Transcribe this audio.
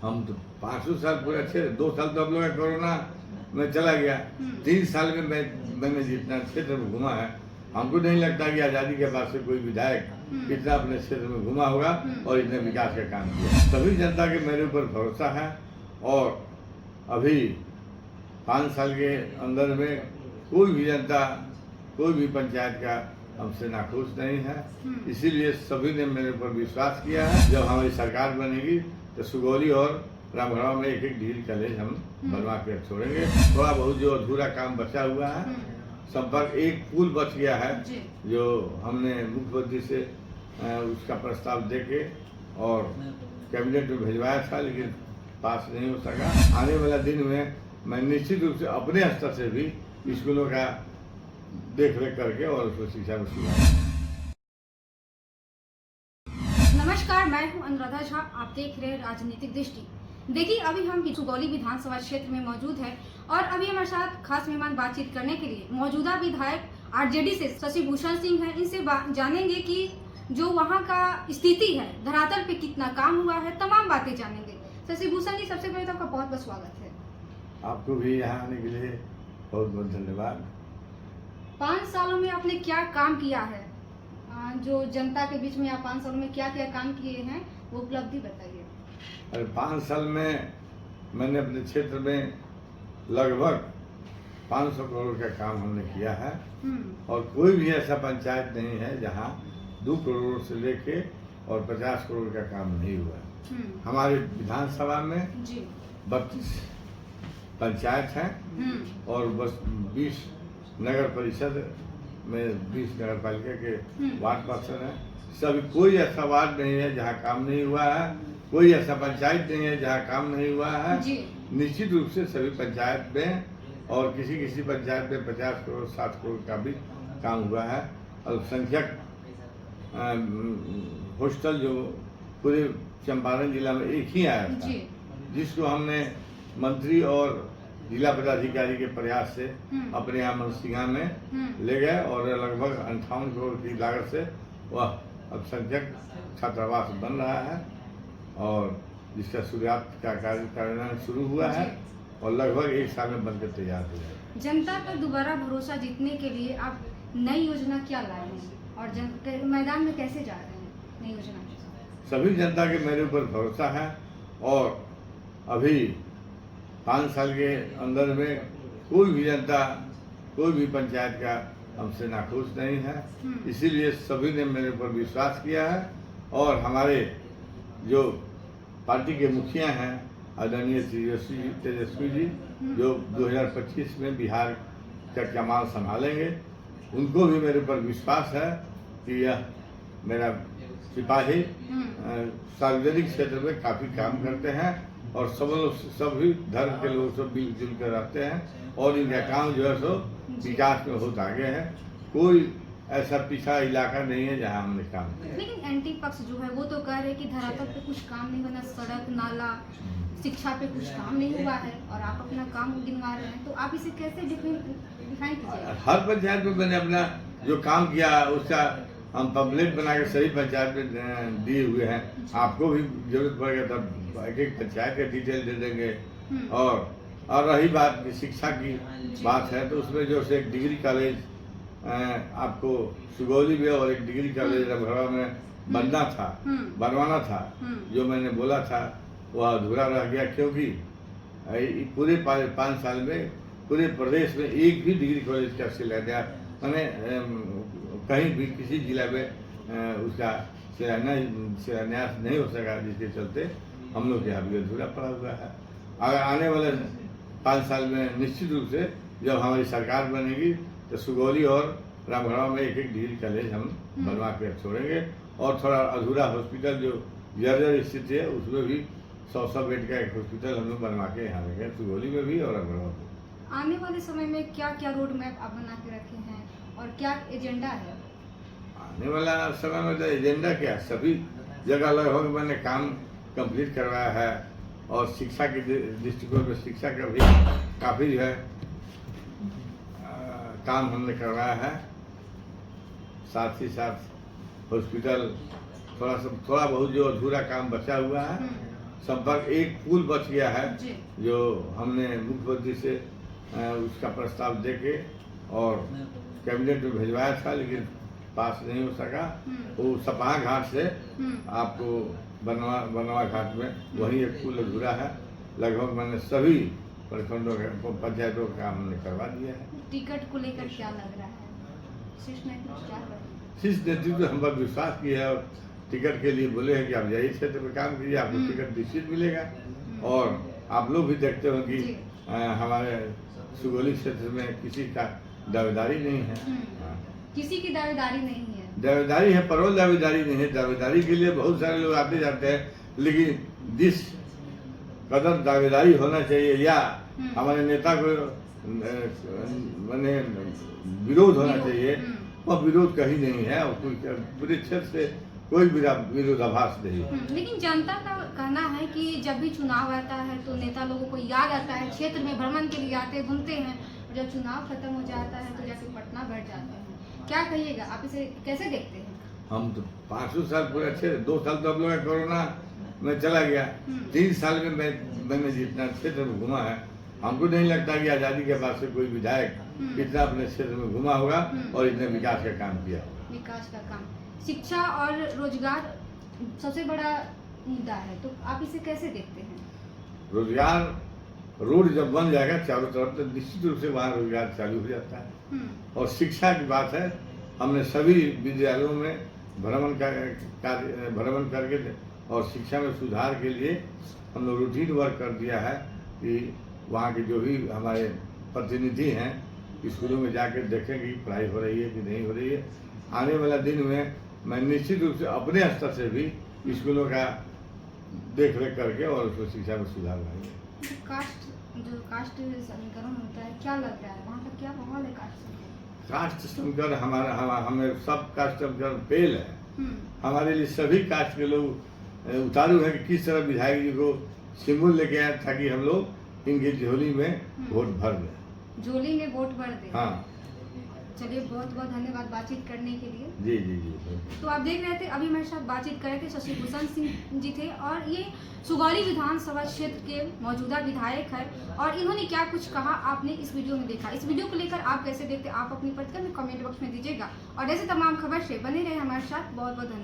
हम तो 500 साल पूरे अच्छे 2 साल तो हम लोग का कोरोना में चला गया। 3 साल में मैंने जितना क्षेत्र में घूमा है, हमको नहीं लगता कि आज़ादी के बाद से कोई विधायक इतना अपने क्षेत्र में घूमा होगा और इतने विकास का काम किया। सभी जनता के मेरे ऊपर भरोसा है और अभी 5 साल के अंदर में कोई भी जनता, कोई भी पंचायत का हमसे नाखुश नहीं है। इसीलिए सभी ने मेरे ऊपर विश्वास किया है। जब हमारी सरकार बनेगी तो सुगौली और रामगढ़वा में एक डिग्री कॉलेज हम बनवा के छोड़ेंगे। थोड़ा बहुत जो अधूरा काम बचा हुआ है, संपर्क एक पुल बच गया है जो हमने मुख्यमंत्री से उसका प्रस्ताव देके और कैबिनेट में भिजवाया था, लेकिन पास नहीं हो सका। आने वाला दिन में मैं निश्चित रूप से अपने स्तर से भी स्कूलों का देख रेख करके और उसको शिक्षा में सुधार। नमस्कार, मैं हूं अनुराधा झा। आप देख रहे हैं राजनीतिक दृष्टि। देखिए, अभी हम सुगौली विधानसभा क्षेत्र में मौजूद हैं और अभी हमारे साथ खास मेहमान बातचीत करने के लिए मौजूदा विधायक आरजेडी से शशि भूषण सिंह हैं। इनसे जानेंगे कि जो वहां का स्थिति है, धरातल पे कितना काम हुआ है, तमाम बातें जानेंगे। शशि भूषण जी, सबसे पहले तो आपका बहुत बहुत स्वागत है। आपको भी यहाँ आने के लिए बहुत बहुत धन्यवाद। 5 सालों में आपने क्या काम किया है, जो जनता के बीच में आप 5 सालों में क्या क्या काम किए हैं, वो उपलब्धि बताइए। अरे 5 साल में मैंने अपने क्षेत्र में लगभग 500 करोड़ का काम हमने किया है और कोई भी ऐसा पंचायत नहीं है जहाँ 2 करोड़ से लेके और 50 करोड़ का काम नहीं हुआ है। हमारे विधानसभा में 32 पंचायत हैं और बस 20 नगर परिषद में 20 नगर पालिका के वार्ड पार्षद हैं। सभी कोई ऐसा वार्ड नहीं है जहाँ काम नहीं हुआ है, कोई ऐसा पंचायत नहीं है जहाँ काम नहीं हुआ है। निश्चित रूप से सभी पंचायत में और किसी किसी पंचायत में 50 करोड़ 60 करोड़ का भी काम हुआ है। अल्पसंख्यक हॉस्टल जो पूरे चंपारण जिला में एक ही आया था, जिसको हमने मंत्री और जिला पदाधिकारी के प्रयास से अपने यहाँ मनसिंगा में ले गए और लगभग 58 करोड़ की लागत से वह अल्पसंख्यक छात्रावास बन रहा है और जिसका शुरुआत का कार्यान्वयन शुरू हुआ है और लगभग 1 साल में बनकर तैयार हो जाएगा। जनता पर दोबारा भरोसा जीतने के लिए आप नई योजना क्या लाए हैं और मैदान में कैसे जा रहे हैं नई योजना के साथ? सभी जनता के मेरे ऊपर भरोसा है और अभी 5 साल के अंदर में कोई भी जनता, कोई भी पंचायत का हमसे नाखुश नहीं है। इसीलिए सभी ने मेरे ऊपर विश्वास किया है और हमारे जो पार्टी के मुखिया हैं आदरणीय तेजस्वी जी, जो 2025 में बिहार का कमान संभालेंगे, उनको भी मेरे ऊपर विश्वास है कि यह मेरा सिपाही सार्वजनिक क्षेत्र में काफ़ी काम करते हैं और सभी धर्म के लोग सब मिलजुल कर रहते हैं और इनका काम जो है सो विकास में बहुत आगे है। कोई ऐसा पीछा इलाका नहीं है जहां हमने काम किया। लेकिन एंटी पक्ष जो है वो तो कह रहे हैं कि धरातल पे कुछ काम नहीं बना, सड़क नाला शिक्षा पे कुछ काम नहीं हुआ है और आप अपना काम गिनवा रहे हैं, तो आप इसे कैसे डिफाइन कीजिए? हर पंचायत में मैंने अपना जो काम किया उसका हम पम्पलेट बना के सभी पंचायत में दिए हुए हैं। आपको भी जरूरत पड़ेगा तब एक एक पंचायत का डिटेल दे देंगे। और रही बात शिक्षा की बात है तो उसमें जो से एक डिग्री कॉलेज आपको सुगौली में और एक डिग्री कॉलेज रामगढ़वा में बनवाना था, जो मैंने बोला था वह अधूरा रह गया, क्योंकि पूरे 5 साल में पूरे प्रदेश में एक भी डिग्री कॉलेज का शिलान्यास मैंने कहीं भी किसी जिला में उसका शिलान्यास नहीं हो सका, जिसके चलते हम लोग यहाँ भी अधूरा पड़ा हुआ है। अगर आने वाले 5 साल में निश्चित रूप से जब हमारी सरकार बनेगी तो सुगौली और रामगढ़वा में एक डिग्री कॉलेज हम बनवा के छोड़ेंगे और थोड़ा अधूरा हॉस्पिटल जो जर्जर स्थिति है उसमें भी 100 बेड का एक हॉस्पिटल हम लोग बनवा के यहाँ लेंगे, सुगौली में भी और रामगढ़वा में। आने वाले समय में क्या क्या रोड मैप आप बना के रखे हैं और क्या एजेंडा है? आने वाला समय में तो एजेंडा क्या, सभी जगह लगभग मैंने काम कंप्लीट करवाया है और शिक्षा के दृष्टिकोण में शिक्षा का भी काफ़ी जो है काम हमने करवाया है। साथ ही साथ हॉस्पिटल थोड़ा बहुत जो अधूरा काम बचा हुआ है संपर्क, एक पुल बच गया है जी। जो हमने मुख्यमंत्री से उसका प्रस्ताव देके और कैबिनेट में भिजवाया था, लेकिन पास नहीं हो सका। वो सपहा घाट से आपको बनवा घाट में वही एक पुल अधूरा है। लगभग मैंने सभी प्रखंडों के पंचायतों का काम हमने करवा दिया है। टिकट को लेकर क्या लग रहा है, शीर्ष नेतृत्व क्या कर रहा है? शीर्ष नेतृत्व हम पर विश्वास किया है और टिकट के लिए बोले हैं कि आप जाइए क्षेत्र में काम कीजिए, आपको टिकट निश्चित मिलेगा। और आप लोग भी देखते हो कि हमारे सुगौली क्षेत्र में किसी का दावेदारी नहीं है। किसी की दावेदारी नहीं है। दावेदारी है, परोल दावेदारी नहीं है। दावेदारी के लिए बहुत सारे लोग आते जाते हैं, लेकिन जिस कदर दावेदारी होना चाहिए या हमारे नेता को मैंने विरोध होना चाहिए, वह विरोध कहीं नहीं है और कोई पूरे क्षेत्र से कोई विरोधाभास नहीं है। लेकिन जनता का कहना है कि जब भी चुनाव आता है तो नेता लोगों को याद आता है, क्षेत्र में भ्रमण के लिए आते घूमते हैं, जब चुनाव खत्म हो जाता है तो जाके पटना बैठ जाते हैं। क्या कहिएगा, आप इसे कैसे देखते हैं? हम तो 500 साल पूरे अच्छे, 2 साल तो हम लोग कोरोना में चला गया, 3 साल में मैंने जितना क्षेत्र में घुमा है, हमको नहीं लगता कि आज़ादी के बाद से कोई विधायक इतना अपने क्षेत्र में घुमा होगा और इतने विकास का काम किया। विकास का काम, शिक्षा और रोजगार सबसे बड़ा मुद्दा है, तो आप इसे कैसे देखते हैं? रोजगार, रोड जब बन जाएगा चारों तरफ तो निश्चित रूप से वहाँ रोजगार चालू हो जाता है। और शिक्षा की बात है, हमने सभी विद्यालयों में भ्रमण करके और शिक्षा में सुधार के लिए हम लोग रूटीन वर्क कर दिया है कि वहाँ के जो भी हमारे प्रतिनिधि हैं स्कूलों में जाकर देखें कि पढ़ाई हो रही है कि नहीं हो रही है। आने वाला दिन में मैं निश्चित रूप से अपने स्तर से भी स्कूलों का देख रेख करके और उसको शिक्षा में सुधार लाएंगे। जो कास्ट समीकरण होता है, क्या लग रहा है वहाँ का, क्या माहौल है कास्ट समीकरण? कास्ट समीकरण हमें सब कास्ट समीकरण फेल है। हमारे लिए सभी कास्ट के लोग उतारू है कि किस तरह विधायक जी को सिंबल लेके आए ताकि हम लोग इनकी झोली में वोट भर दें। झोली में वोट भर दें। हाँ, चलिए, बहुत बहुत धन्यवाद बातचीत करने के लिए। जी जी जी। तो आप देख रहे थे, अभी मेरे साथ बातचीत कर रहे थे शशि भूषण सिंह जी थे और ये सुगौली विधानसभा क्षेत्र के मौजूदा विधायक है और इन्होंने क्या कुछ कहा आपने इस वीडियो में देखा। इस वीडियो को लेकर आप कैसे देखते, आप अपनी प्रतिक्रिया कमेंट बॉक्स में दीजिएगा और ऐसे तमाम खबर से बने रहे हमारे साथ। बहुत बहुत धन्यवाद।